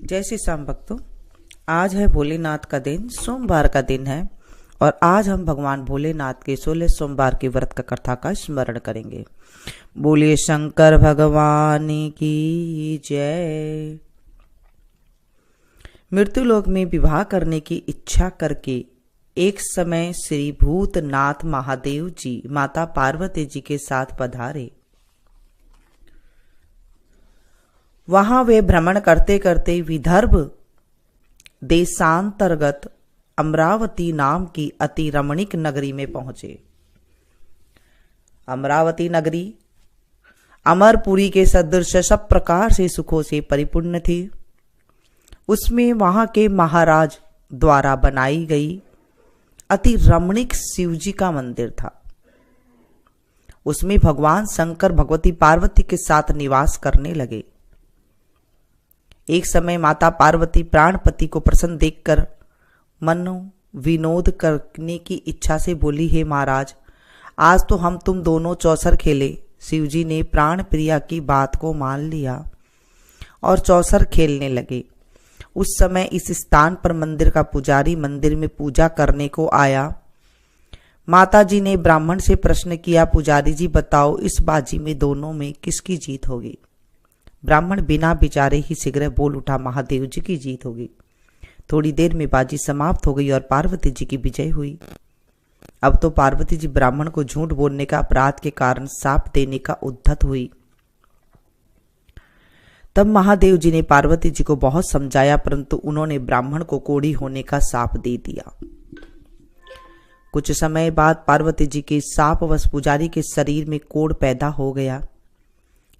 जय श्री श्याम भक्तों, आज है भोलेनाथ का दिन, सोमवार का दिन है और आज हम भगवान भोलेनाथ के 16 सोमवार के व्रत का कथा का स्मरण करेंगे। बोलिए शंकर भगवान की जय। मृत्युलोक में विवाह करने की इच्छा करके एक समय श्री भूतनाथ महादेव जी माता पार्वती जी के साथ पधारे। वहां वे भ्रमण करते करते विदर्भ देशांतर्गत अमरावती नाम की अति रमणीक नगरी में पहुंचे। अमरावती नगरी अमरपुरी के सदृश सब प्रकार से सुखों से परिपूर्ण थी। उसमें वहां के महाराज द्वारा बनाई गई अति रमणीक शिवजी का मंदिर था। उसमें भगवान शंकर भगवती पार्वती के साथ निवास करने लगे। एक समय माता पार्वती प्राणपति को प्रसन्न देखकर मनो विनोद करने की इच्छा से बोली, हे महाराज, आज तो हम तुम दोनों चौसर खेले। शिवजी ने प्राण प्रिया की बात को मान लिया और चौसर खेलने लगे। उस समय इस स्थान पर मंदिर का पुजारी मंदिर में पूजा करने को आया। माता जी ने ब्राह्मण से प्रश्न किया, पुजारी जी बताओ, इस बाजी में दोनों में किसकी जीत होगी? ब्राह्मण बिना विचारे ही शीघ्र बोल उठा, महादेव जी की जीत होगी। थोड़ी देर में बाजी समाप्त हो गई और पार्वती जी की विजय हुई। अब तो पार्वती जी ब्राह्मण को झूठ बोलने का अपराध के कारण शाप देने का उद्धत हुई। तब महादेव जी ने पार्वती जी को बहुत समझाया, परंतु उन्होंने ब्राह्मण को कोढ़ी होने का शाप दे दिया। कुछ समय बाद पार्वती जी के शापवश पुजारी के शरीर में कोढ़ पैदा हो गया।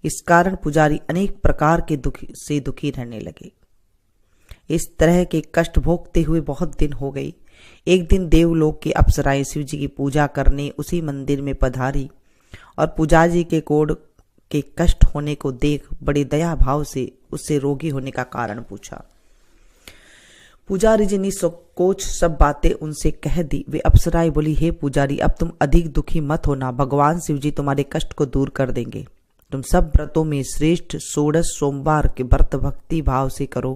इस कारण पुजारी अनेक प्रकार के दुखी रहने लगे। इस तरह के कष्ट भोगते हुए बहुत दिन हो गई। एक दिन देवलोक की अप्सराएं शिव जी की पूजा करने उसी मंदिर में पधारी और पुजारी के कोढ़ के कष्ट होने को देख बड़े दया भाव से उससे रोगी होने का कारण पूछा। पुजारी जी ने संकोच सब बातें उनसे कह दी। वे अप्सराएं बोली, हे पुजारी, अब तुम अधिक दुखी मत होना, भगवान शिव जी तुम्हारे कष्ट को दूर कर देंगे। तुम सब व्रतों में श्रेष्ठ 16 सोमवार के व्रत भक्ति भाव से करो।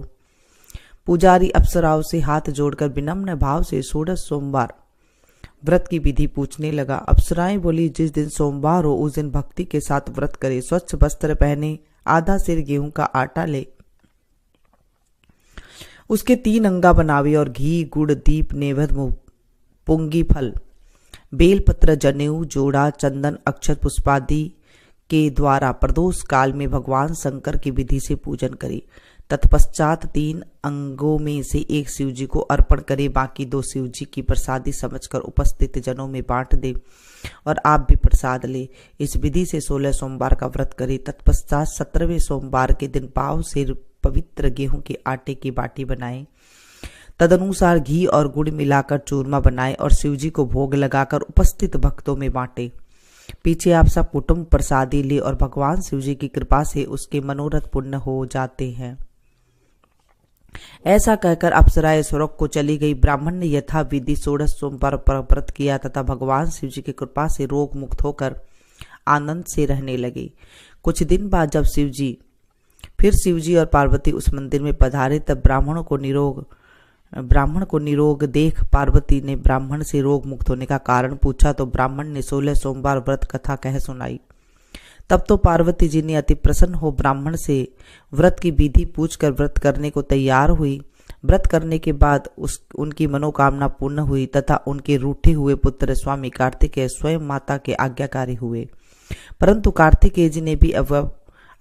पुजारी अप्सराओं से हाथ जोड़कर विनम्र भाव से 16 सोमवार व्रत की विधि पूछने लगा। अप्सराएं बोली, जिस दिन सोमवार हो उस दिन भक्ति के साथ व्रत करे, स्वच्छ वस्त्र पहने, आधा सिर गेहूं का आटा ले, उसके 3 अंगा बनावे और घी गुड़ दीप नैवेद्य पुंगी फल बेलपत्र जनेऊ जोड़ा चंदन अक्षत पुष्पादि के द्वारा प्रदोष काल में भगवान शंकर की विधि से पूजन करे। तत्पश्चात 3 अंगों में से एक शिवजी को अर्पण करे, बाकी 2 शिवजी की प्रसादी समझकर उपस्थित जनों में बांट दे और आप भी प्रसाद ले। इस विधि से 16 सोमवार का व्रत करे। तत्पश्चात 17वें सोमवार के दिन पाव से पवित्र गेहूं के आटे की बाटी बनाए, तदनुसार घी और गुड़ मिलाकर चूरमा बनाए और शिवजी को भोग लगाकर उपस्थित भक्तों में बांटे। पीछे आप सब कुटुंब प्रसादी ले और भगवान शिवजी की कृपा से उसके मनोरथ पूर्ण हो जाते हैं। ऐसा कहकर अप्सराएं स्वर्ग को चली गई। ब्राह्मण ने यथा विधि 16 सोमवार पर व्रत किया तथा भगवान शिवजी की कृपा से रोग मुक्त होकर आनंद से रहने लगे। कुछ दिन बाद जब शिवजी और पार्वती उस मंदिर में पधारे, तब ब्राह्मण को निरोग देख पार्वती ने ब्राह्मण से रोग मुक्त होने का कारण पूछा तो ब्राह्मण ने 16 सोमवार व्रत कथा कह सुनाई। तब तो पार्वती जी ने अति प्रसन्न हो ब्राह्मण से व्रत की विधि पूछकर व्रत करने को तैयार हुई। व्रत करने के बाद उनकी मनोकामना पूर्ण हुई तथा उनके रूठे हुए पुत्र स्वामी कार्तिकेय स्वयं माता के आज्ञाकारी हुए। परंतु कार्तिकेय जी ने भी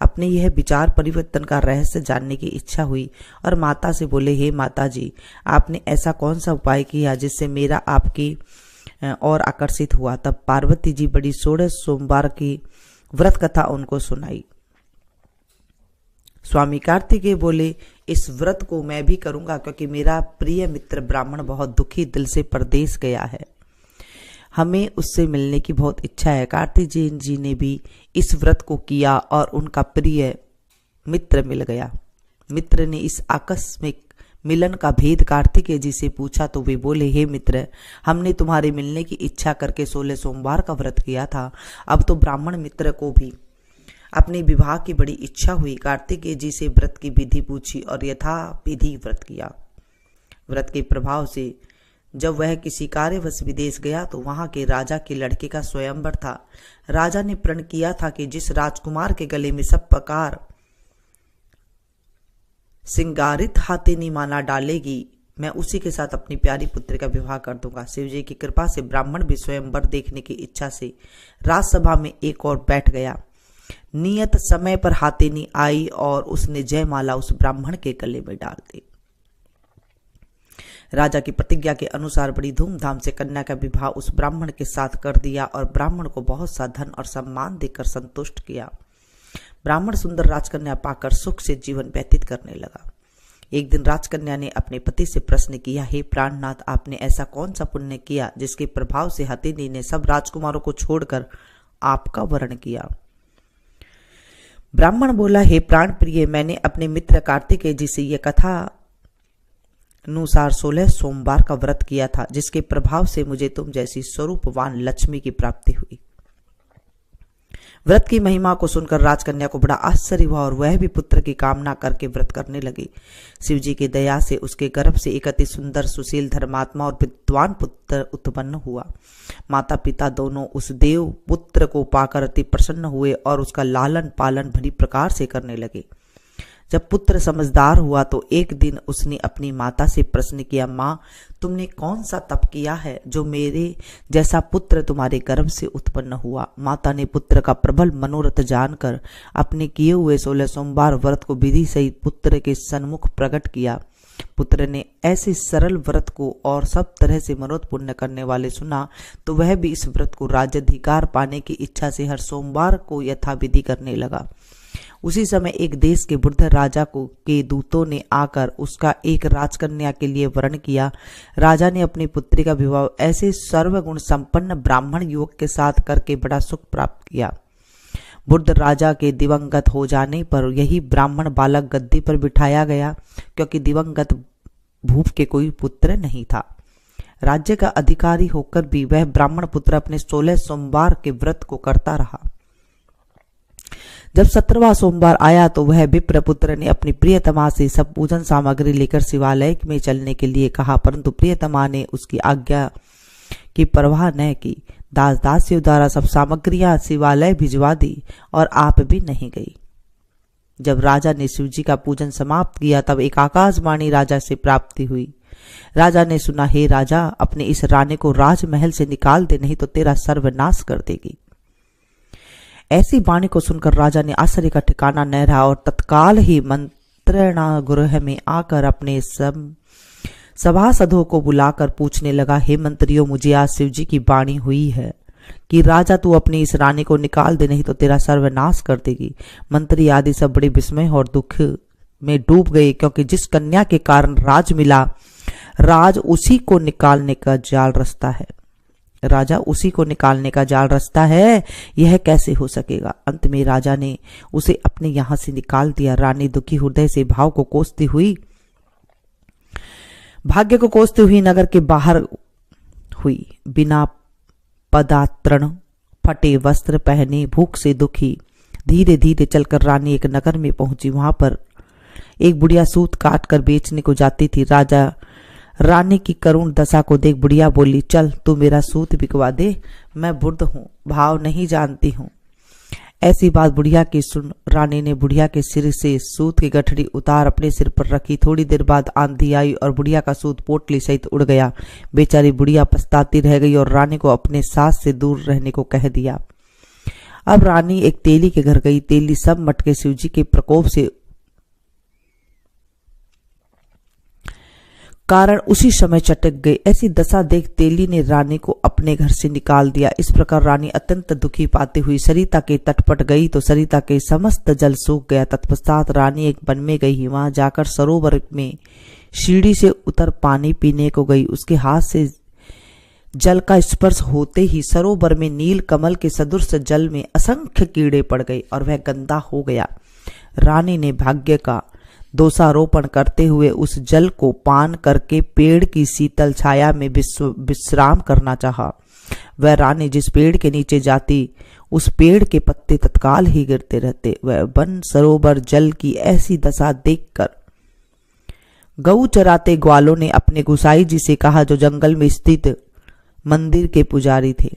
अपने यह विचार परिवर्तन का रहस्य जानने की इच्छा हुई और माता से बोले, हे माता जी, आपने ऐसा कौन सा उपाय किया जिससे मेरा आपकी और आकर्षित हुआ? तब पार्वती जी बड़ी 16 सोमवार की व्रत कथा उनको सुनाई। स्वामी कार्तिकेय बोले, इस व्रत को मैं भी करूंगा क्योंकि मेरा प्रिय मित्र ब्राह्मण बहुत दुखी दिल से परदेश गया है, हमें उससे मिलने की बहुत इच्छा है। कार्तिकेय जी ने भी इस व्रत को किया और उनका प्रिय मित्र मिल गया। मित्र ने इस आकस्मिक मिलन का भेद कार्तिकेय जी से पूछा तो वे बोले, हे मित्र, हमने तुम्हारे मिलने की इच्छा करके 16 सोमवार का व्रत किया था। अब तो ब्राह्मण मित्र को भी अपने विवाह की बड़ी इच्छा हुई। कार्तिकेय जी से व्रत की विधि पूछी और यथा विधि व्रत किया। व्रत के प्रभाव से जब वह किसी कार्यवश विदेश गया तो वहां के राजा के लड़के का स्वयंवर था। राजा ने प्रण किया था कि जिस राजकुमार के गले में सब प्रकार सिंगारित हाथेनी माला डालेगी, मैं उसी के साथ अपनी प्यारी पुत्री का विवाह कर दूंगा। शिवजी की कृपा से ब्राह्मण भी स्वयंवर देखने की इच्छा से राजसभा में एक और बैठ गया। नियत समय पर हाथेनी आई और उसने जयमाला उस ब्राह्मण के गले में डाल दी। राजा की प्रतिज्ञा के अनुसार बड़ी धूमधाम से कन्या का विवाह उस ब्राह्मण के साथ कर दिया और ब्राह्मण को बहुत सा धन और सम्मान देकर संतुष्ट किया। ब्राह्मण सुंदर राजकन्या पाकर सुख से जीवन व्यतीत करने लगा। एक दिन राजकन्या ने अपने पति से प्रश्न किया, हे प्राणनाथ, आपने ऐसा कौन सा पुण्य किया जिसके प्रभाव से हथिनी ने सब राजकुमारों को छोड़कर आपका वरण किया? ब्राह्मण बोला, हे प्राण प्रिय, मैंने अपने मित्र कार्तिकेय जी से यह कथा अनुसार 16 सोमवार का व्रत किया था, जिसके प्रभाव से मुझे तुम जैसी स्वरूपवान लक्ष्मी की प्राप्ति हुई। व्रत की महिमा को सुनकर राजकन्या को बड़ा आश्चर्य हुआ और वह भी पुत्र की कामना करके व्रत करने लगी। शिवजी की दया से उसके गर्भ से एक अति सुंदर, सुशील, धर्मात्मा और विद्वान पुत्र उत्पन्न हुआ। माता पिता दोनों उस देव पुत्र को पाकर अति प्रसन्न हुए और उसका लालन पालन भली प्रकार से करने लगे। जब पुत्र समझदार हुआ तो एक दिन उसने अपनी माता से प्रश्न किया, माँ, तुमने कौन सा तप किया है जो मेरे जैसा पुत्र तुम्हारे गर्भ से उत्पन्न हुआ? माता ने पुत्र का प्रबल मनोरथ जानकर अपने किए हुए 16 सोमवार व्रत को विधि सहित पुत्र के सन्मुख प्रकट किया। पुत्र ने ऐसे सरल व्रत को और सब तरह से मनोरथ पूर्ण करने वाले सुना तो वह भी इस व्रत को राज्याधिकार पाने की इच्छा से हर सोमवार को यथाविधि करने लगा। उसी समय एक देश के वृद्ध राजा के दूतों ने आकर उसका एक राजकन्या के लिए वरण किया। राजा ने अपनी पुत्री का विवाह ऐसे सर्वगुण संपन्न ब्राह्मण युवक के साथ करके बड़ा सुख प्राप्त किया। वृद्ध राजा के दिवंगत हो जाने पर यही ब्राह्मण बालक गद्दी पर बिठाया गया, क्योंकि दिवंगत भूप के कोई पुत्र नहीं था। राज्य का अधिकारी होकर भी वह ब्राह्मण पुत्र अपने 16 सोमवार के व्रत को करता रहा। जब 17वां सोमवार आया तो वह विप्र पुत्र ने अपनी प्रियतमा से सब पूजन सामग्री लेकर शिवालय में चलने के लिए कहा, परंतु प्रियतमा ने उसकी आज्ञा की परवाह न की। दास दासियों द्वारा सब सामग्रियां शिवालय भिजवा दी और आप भी नहीं गई। जब राजा ने शिवजी का पूजन समाप्त किया तब एक आकाशवाणी राजा से प्राप्ति हुई। राजा ने सुना, हे राजा, अपने इस रानी को राजमहल से निकाल दे, नहीं तो तेरा सर्वनाश कर देगी। ऐसी वाणी को सुनकर राजा ने आश्चर्य का ठिकाना न रहा और तत्काल ही मंत्रणा गृह में आकर अपने सभासदों को बुलाकर पूछने लगा, हे मंत्रियों, मुझे आज शिवजी की वाणी हुई है कि राजा तू अपनी इस रानी को निकाल दे, नहीं तो तेरा सर्वनाश कर देगी। मंत्री आदि सब बड़े विस्मय और दुख में डूब गए, क्योंकि जिस कन्या के कारण राज मिला, राज उसी को निकालने का जाल रचता है। राजा उसी को निकालने का जाल रचता है, यह कैसे हो सकेगा? अंत में राजा ने उसे अपने यहां से निकाल दिया। रानी दुखी हृदय से भाग्य को कोसती हुई नगर के बाहर हुई। बिना पदात्रण, फटे वस्त्र पहने, भूख से दुखी धीरे धीरे चलकर रानी एक नगर में पहुंची। वहां पर एक बुढ़िया सूत काट कर बेचने को जाती थी। राजा रानी की करुण दशा को देख बुढ़िया बोली, चल तू मेरा सूत बिकवा दे, मैं बुढ़ हूं, भाव नहीं जानती हूं। ऐसी बात बुढ़िया की सुन रानी ने बुढ़िया के सिर से सूत की गठड़ी उतार अपने सिर पर रखी। थोड़ी देर बाद आंधी आई और बुढ़िया का सूत पोटली सहित उड़ गया। बेचारी बुढ़िया पछताती रह गई और रानी को अपने सास से दूर रहने को कह दिया। अब रानी एक तेली के घर गई। तेली सब मटके शिवजी के प्रकोप से कारण उसी समय चटक गई। ऐसी दशा देख तेली ने रानी को अपने घर से निकाल दिया। इस प्रकार रानी अत्यंत दुखी पाती हुई सरिता के तट पर गई तो सरिता के समस्त जल सूख गया। तत्पश्चात रानी एक वन में गई। वहां जाकर सरोवर में सीढ़ी से उतर पानी पीने को गई। उसके हाथ से जल का स्पर्श होते ही सरोवर में नील कमल के सदृश जल में असंख्य कीड़े पड़ गए और वह गंदा हो गया। रानी ने भाग्य का दोषारोपण करते हुए उस जल को पान करके पेड़ की शीतल छाया में विश्राम करना चाहा। वह रानी जिस पेड़ के नीचे जाती उस पेड़ के पत्ते तत्काल ही गिरते रहते। वह वन सरोवर जल की ऐसी दशा देखकर गऊ चराते ग्वालों ने अपने गुसाई जी से कहा, जो जंगल में स्थित मंदिर के पुजारी थे।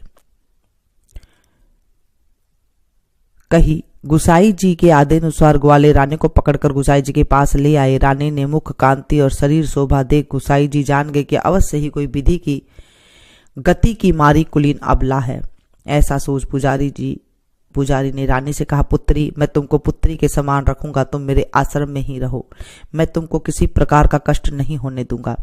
कही गुसाई जी के आदेशानुसार ग्वाले रानी को पकड़कर गुसाई जी के पास ले आए। रानी ने मुख कांति और शरीर शोभा देख गुसाई जी जान गए कि अवश्य ही कोई विधि की गति की मारी कुलीन अबला है। ऐसा सोच पुजारी ने रानी से कहा, पुत्री, मैं तुमको पुत्री के समान रखूंगा, तुम मेरे आश्रम में ही रहो, मैं तुमको किसी प्रकार का कष्ट नहीं होने दूंगा।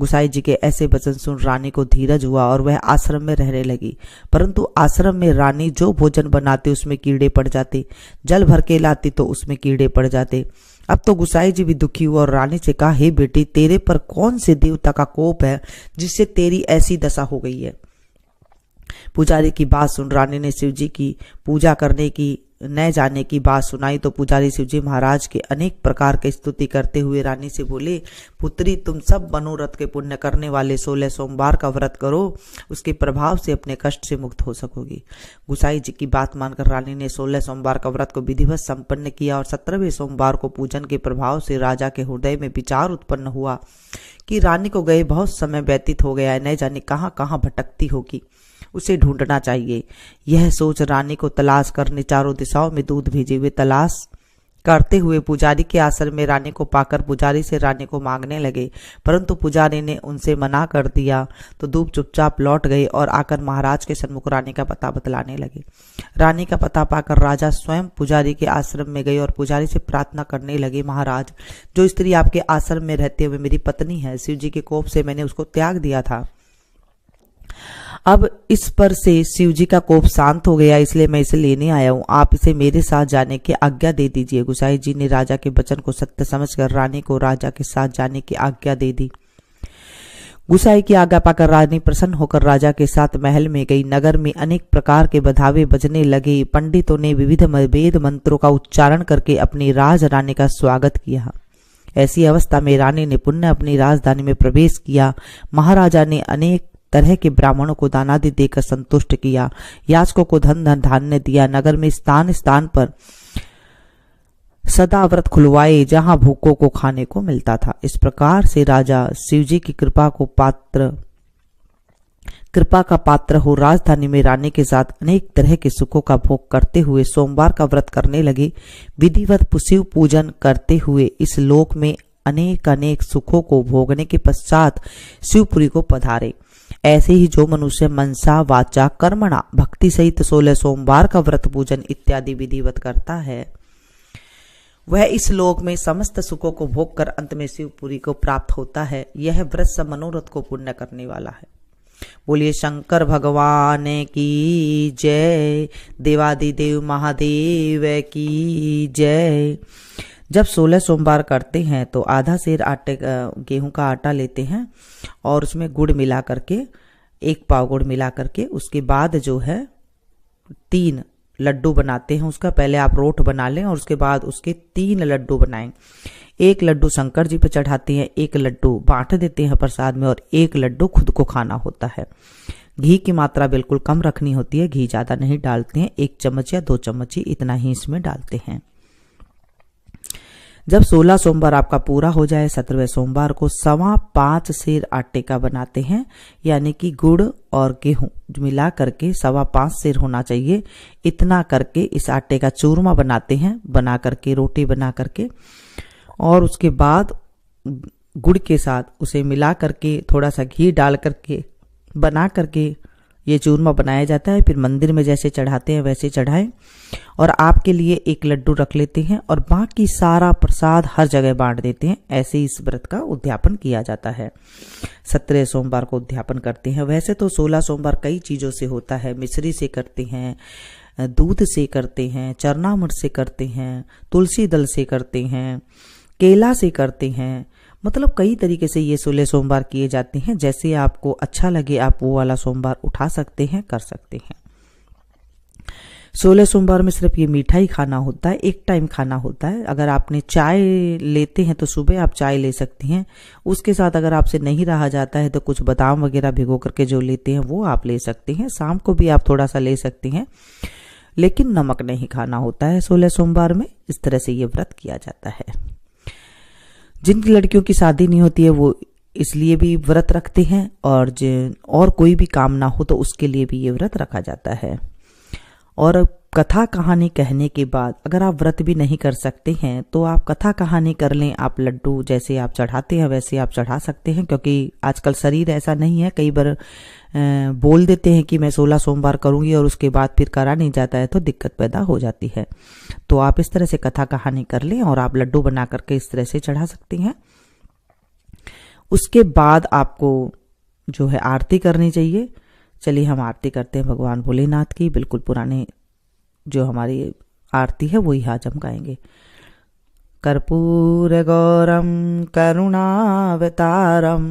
गुसाई जी के ऐसे वचन सुन रानी को धीरज हुआ और वह आश्रम में रहने लगी। परंतु आश्रम में रानी जो भोजन बनाती उसमें कीड़े पड़ जाते, जल भर के लाती तो उसमें कीड़े पड़ जाते। अब तो गुसाई जी भी दुखी हुआ और रानी से कहा, हे बेटी, तेरे पर कौन से देवता का कोप है जिससे तेरी ऐसी दशा हो गई है। पुजारी की बात सुन रानी ने शिव जी की पूजा करने की न जाने की बात सुनाई तो पुजारी शिव जी महाराज के अनेक प्रकार की स्तुति करते हुए रानी से बोले, पुत्री, तुम सब मनोरथ के पुण्य करने वाले 16 सोमवार का व्रत करो, उसके प्रभाव से अपने कष्ट से मुक्त हो सकोगी। गुसाई जी की बात मानकर रानी ने 16 सोमवार का व्रत को विधिवत संपन्न किया और 17वें सोमवार को पूजन के प्रभाव से राजा के हृदय में विचार उत्पन्न हुआ कि रानी को गए बहुत समय व्यतीत हो गया है, न जाने कहाँ कहाँ भटकती होगी, उसे ढूंढना चाहिए। यह सोच रानी को तलाश करने चारों दिशाओं में दूत भेजे। वे तलाश करते हुए पुजारी के आश्रम में रानी को पाकर पुजारी से रानी को मांगने लगे, परंतु पुजारी ने उनसे मना कर दिया तो दूत चुपचाप लौट गए और आकर महाराज के सन्मुख रानी का पता बतलाने लगे। रानी का पता पाकर राजा स्वयं पुजारी के आश्रम में गए और पुजारी से प्रार्थना करने लगे, महाराज, जो स्त्री आपके आश्रम में रहती है वे मेरी पत्नी है। शिव जी के कोप से मैंने उसको त्याग दिया था, अब इस पर से शिव जी का कोप शांत हो गया, इसलिए मैं इसे लेने आया हूँ। आप इसे मेरे साथ जाने की आज्ञा दे दीजिए। गुसाई जी ने राजा के वचन को सत्य समझकर रानी को राजा के साथ जाने की आज्ञा दे दी। गुसाई की आज्ञा पाकर रानी प्रसन्न होकर राजा के साथ महल में गई। नगर में अनेक प्रकार के बधावे बजने लगे। पंडितों ने विविध वेद मंत्रों का उच्चारण करके अपनी राज रानी का स्वागत किया। ऐसी अवस्था में रानी ने पुनः अपनी राजधानी में प्रवेश किया। महाराजा ने अनेक तरह के ब्राह्मणों को दानादि देकर संतुष्ट किया, याचकों को धन धान्य दिया। नगर में स्थान स्थान पर सदा व्रत खुलवाए जहां भूखों को खाने को मिलता था। इस प्रकार से राजा शिवजी की कृपा का पात्र हो राजधानी में रानी के साथ अनेक तरह के सुखों का भोग करते हुए सोमवार का व्रत करने लगे। विधिवत शिव पूजन करते हुए इस लोक में अनेक अनेक सुखों को भोगने के पश्चात शिवपुरी को पधारे। ऐसे ही जो मनुष्य मनसा वाचा कर्मणा भक्ति सहित 16 सोमवार का व्रत पूजन इत्यादि विधिवत करता है, वह इस लोक में समस्त सुखों को भोग कर अंत में शिवपुरी को प्राप्त होता है। यह व्रत सब मनोरथ को पूर्ण करने वाला है। बोलिए शंकर भगवान की जय, देवादिदेव महादेव की जय। जब 16 सोमवार करते हैं तो आधा सेर गेहूं का आटा लेते हैं और उसमें गुड़ मिला करके 1 पाव गुड़ मिला करके उसके बाद जो है 3 लड्डू बनाते हैं। उसका पहले आप रोट बना लें और उसके बाद उसके 3 लड्डू बनाएं। 1 लड्डू शंकर जी पे चढ़ाते हैं, 1 लड्डू बांट देते हैं प्रसाद में और 1 लड्डू खुद को खाना होता है। घी की मात्रा बिल्कुल कम रखनी होती है, घी ज्यादा नहीं डालते हैं, 1 चम्मच या 2 चम्मच ही इतना ही इसमें डालते हैं। जब 16 सोमवार आपका पूरा हो जाए 17वें सोमवार को 5.25 सेर आटे का बनाते हैं, यानी कि गुड़ और गेहूं मिला करके 5.25 सेर होना चाहिए। इतना करके इस आटे का चूरमा बनाते हैं, बना करके रोटी बना करके और उसके बाद गुड़ के साथ उसे मिला करके थोड़ा सा घी डाल करके बना करके ये चूरमा बनाया जाता है। फिर मंदिर में जैसे चढ़ाते हैं वैसे चढ़ाएं और आपके लिए 1 लड्डू रख लेते हैं और बाकी सारा प्रसाद हर जगह बांट देते हैं। ऐसे इस व्रत का उद्यापन किया जाता है। 17 सोमवार को उद्यापन करते हैं। वैसे तो 16 सोमवार कई चीजों से होता है। मिश्री से करते हैं, दूध से करते हैं, चरनामृत से करते हैं, तुलसी दल से करते हैं, केला से करते हैं, मतलब कई तरीके से ये 16 सोमवार किए जाते हैं। जैसे आपको अच्छा लगे आप वो वाला सोमवार उठा सकते हैं, कर सकते हैं। 16 सोमवार में सिर्फ ये मीठा ही खाना होता है, 1 टाइम खाना होता है। अगर आपने चाय लेते हैं तो सुबह आप चाय ले सकती हैं, उसके साथ अगर आपसे नहीं रहा जाता है तो कुछ बादाम वगैरह भिगो करके जो लेते हैं वो आप ले सकते हैं। शाम को भी आप थोड़ा सा ले सकते हैं, लेकिन नमक नहीं खाना होता है 16 सोमवार में। इस तरह से ये व्रत किया जाता है। जिन लड़कियों की शादी नहीं होती है वो इसलिए भी व्रत रखते हैं, और कोई भी काम ना हो तो उसके लिए भी ये व्रत रखा जाता है। और कथा कहानी कहने के बाद अगर आप व्रत भी नहीं कर सकते हैं तो आप कथा कहानी कर लें। आप लड्डू जैसे आप चढ़ाते हैं वैसे आप चढ़ा सकते हैं, क्योंकि आजकल शरीर ऐसा नहीं है। कई बार बोल देते हैं कि मैं 16 सोमवार करूंगी और उसके बाद फिर करा नहीं जाता है तो दिक्कत पैदा हो जाती है। तो आप इस तरह से कथा कहानी कर लें और आप लड्डू बना करके इस तरह से चढ़ा सकते हैं। उसके बाद आपको जो है आरती करनी चाहिए। चलिए हम आरती करते हैं भगवान भोलेनाथ की। बिल्कुल पुराने जो हमारी आरती है वही आज हम गाएंगे। कर्पूर गौरम करुणावतारम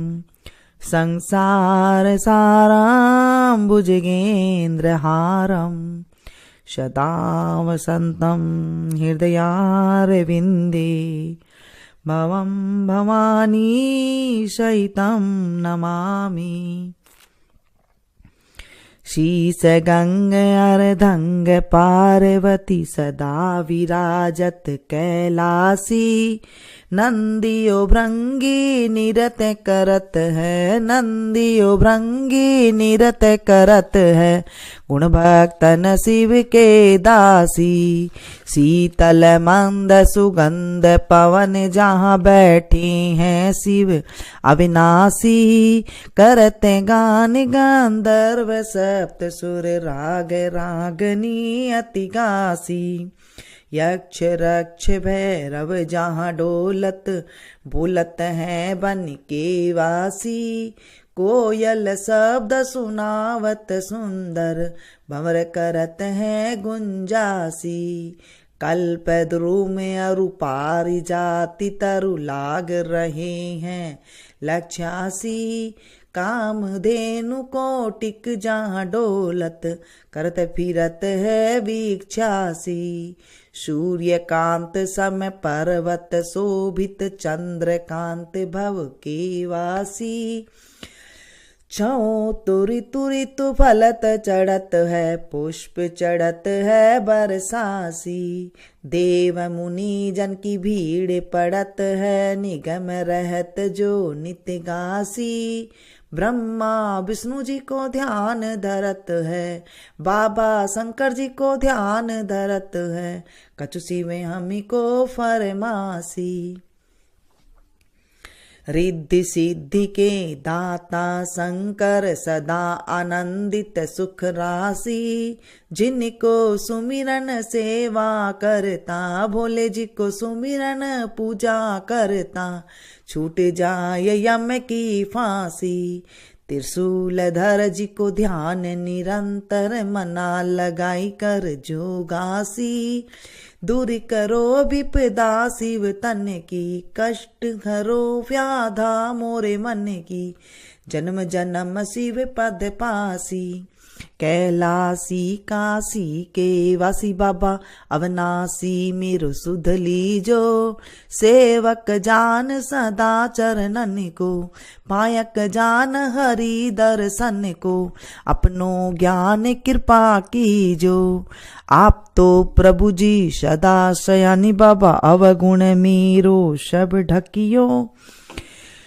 संसार साराम भुजगेन्द्रहारम सदा वसंतम हृदयारविंदे भवं भवानी सहितं नमामि। शीस गंग अर्धंग पार्वती सदा विराजत कैलासी नंदियो भृंगी निरत करत है, नंदियो भृंगी निरत करत है गुण भक्तन शिव के दासी। शीतल मंद सुगंध पवन जहाँ बैठे हैं शिव अविनाशी करते गान गंधर्व सप्त सुर राग रागनी अति गासी। यक्ष रक्ष भैरव जहाँ डोलत बोलत है बन के वासी। कोयल शब्द सुनावत सुंदर भंवर करत है गुंजासी। कल्प ध्रुव में अरु पारिजाति तरु लाग रहे हैं लक्ष्यासी। कामधेनु कोटिक जहाँ डोलत करत फिरत है वीक्षासी। सूर्यकांत सम पर्वत शोभित चंद्रकांत भव के वासी। छौ तुरी तुरी तु फलत चढ़त है पुष्प चढ़त है बरसासी। देव मुनि जन की भीड़ पड़त है निगम रहत जो नित्य गासी। ब्रह्मा विष्णु जी को ध्यान धरत है बाबा शंकर जी को ध्यान धरत है कचुसी में हमी को फरमासी। रिद्धि सिद्धि के दाता शंकर सदा आनंदित सुख राशि। जिनको सुमिरन सेवा करता भोले जी को सुमिरन पूजा करता छूट जाए यम की फांसी। त्रिशूलधर जी को ध्यान निरंतर मना लगाई कर जोगासी। दूर करो विपदा शिव तन की कष्ट हरो व्याधा मोरे मन की। जन्म जन्म शिव पद पासी। कैलासी काशी के वासी बाबा अविनाशी मेरो सुध लीजो। सेवक जान सदा चरणन को पायक जान हरि दर्शन को अपनो ज्ञान कृपा कीजो। आप तो प्रभु जी सदा शयानी बाबा अवगुण मीरो सब ढकियो।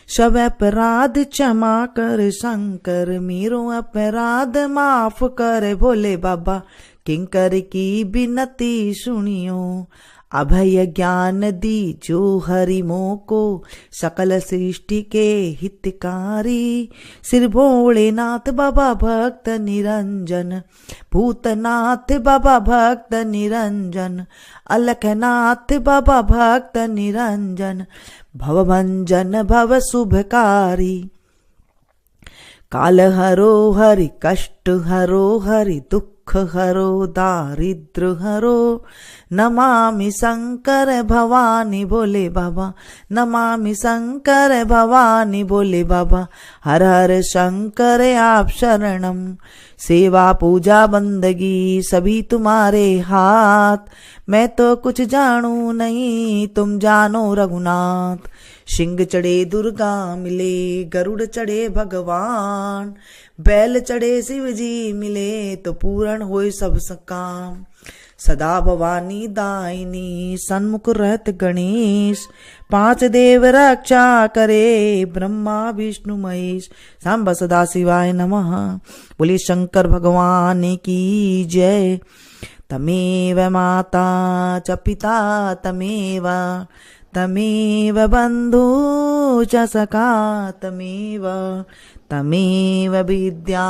सब अपराध क्षमा कर शंकर मेरो अपराध माफ कर भोले बाबा। किंकर की विनती सुनियो अभय ज्ञान दी जो हरि मोह को सकल सृष्टि के हितकारी। सिर भोलेनाथ बाबा भक्त निरंजन भूतनाथ बाबा भक्त निरंजन अलखनाथ बाबा भक्त निरंजन भवभंजन भव शुभकारी। काल हरो हरि कष्ट हरो हरि दुख हरो दारिद्र हरो। नमामि शंकर भवानी भोले बाबा नमामि शंकर भवानी भोले बाबा। हर हर शंकर आप शरणम। सेवा पूजा बंदगी सभी तुम्हारे हाथ। मैं तो कुछ जानू नहीं तुम जानो रघुनाथ। सिंह चढ़े दुर्गा मिले गरुड़ चढ़े भगवान। बैल चढ़े शिव जी मिले तो पूर्ण होए सब काम। सदा भवानी दायिनी सन्मुख रहत गणेश, पांच देव रक्षा करे ब्रह्मा विष्णु महेश। सांब सदा शिवाय नमः। बोलिए शंकर भगवान की जय। तमेव माता च पिता तमेव, तमेव बंधु च सखा तमेव, तमेव विद्या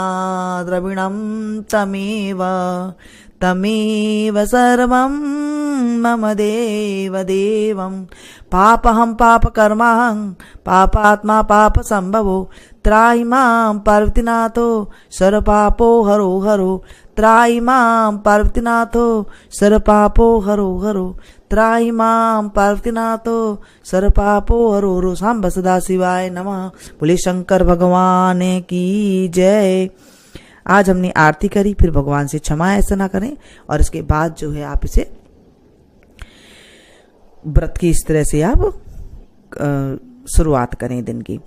द्रविणं तमेव, तमेव सर्वं मम देव देवं। पापहं पापकर्माहं पापात्मा पाप संभवो, त्राहि मां पार्वतीनाथो सर्वपापो हरो हरो, त्राहि मां पार्वतीनाथो सर्वपापो हरो हरो, त्राहि मां पार्वतीनाथो सर्वपापो हरो हरो। सांब सदा शिवाय नमः। बोले शंकर भगवान की जय। आज हमने आरती करी, फिर भगवान से क्षमा ऐसा ना करें, और इसके बाद जो है आप इसे व्रत की इस तरह से आप शुरुआत करें दिन की।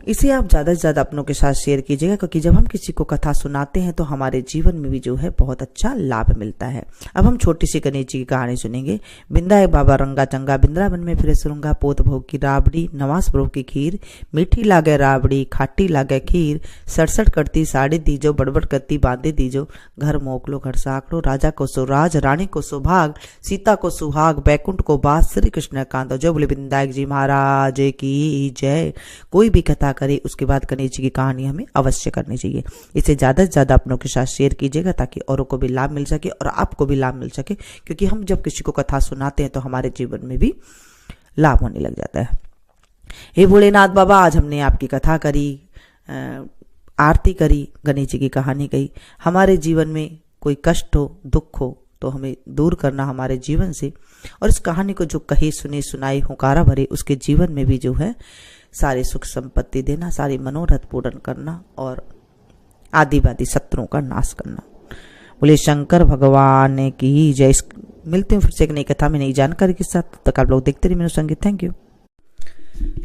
इसे आप ज़्यादा से ज़्यादा अपनों के साथ शेयर कीजिएगा, क्योंकि जब हम किसी को कथा सुनाते हैं तो हमारे जीवन में भी जो है बहुत अच्छा लाभ मिलता है। अब हम छोटी सी गणेश जी की कहानी सुनेंगे। बिंदा है बाबा रंगा चंगा, बिंद्रावन में फिर सुरूंगा, पोत भोग की राबड़ी, नवास भोग की खीर, मीठी लागे राबड़ी खाटी लागे खीर, सड़सठ करती साड़ी दीजो, बड़बड़ करती बांधे दीजो, घर मोकलो घर साकलो, राजा को सुराज रानी को सुभाग, सीता को सुहाग बैकुंठ को बास, श्री कृष्ण कांतो। जय बोले बिंदायक जी महाराज की जय। कोई भी कथा करे उसके बाद गणेश जी की कहानी हमें अवश्य करनी चाहिए। इसे ज़्यादा से ज़्यादा अपनों के साथ शेयर कीजिएगा, ताकि औरों को भी लाभ मिल सके और आपको भी लाभ मिल सके, क्योंकि हम जब किसी को कथा सुनाते हैं तो हमारे जीवन में भी लाभ होने लग जाता है। हे भोलेनाथ बाबा, आज हमने आपकी कथा करी, आरती करी, गणेश जी की कहानी कही। हमारे जीवन में कोई कष्ट हो, दुख हो तो हमें दूर करना हमारे जीवन से, और इस कहानी को जो कही सुनी सुनाई हुंकारा भरे उसके जीवन में भी जो है सारे सुख संपत्ति देना, सारी मनोरथ पूर्ण करना और आदिवादी शत्रुओं का नाश करना। बोले शंकर भगवान की जय। मिलते हैं फिर से एक नई कथा में नई जानकारी के साथ। तब तक आप लोग देखते रहिए मेरे संगीत। Thank you.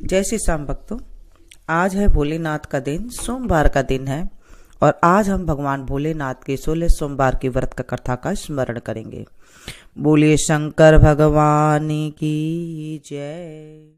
जय श्री श्याम भक्तों, आज है भोलेनाथ का दिन, सोमवार का दिन है, और आज हम भगवान भोलेनाथ के 16 सोमवार के व्रत का कथा का स्मरण करेंगे। बोलिए शंकर भगवान की जय।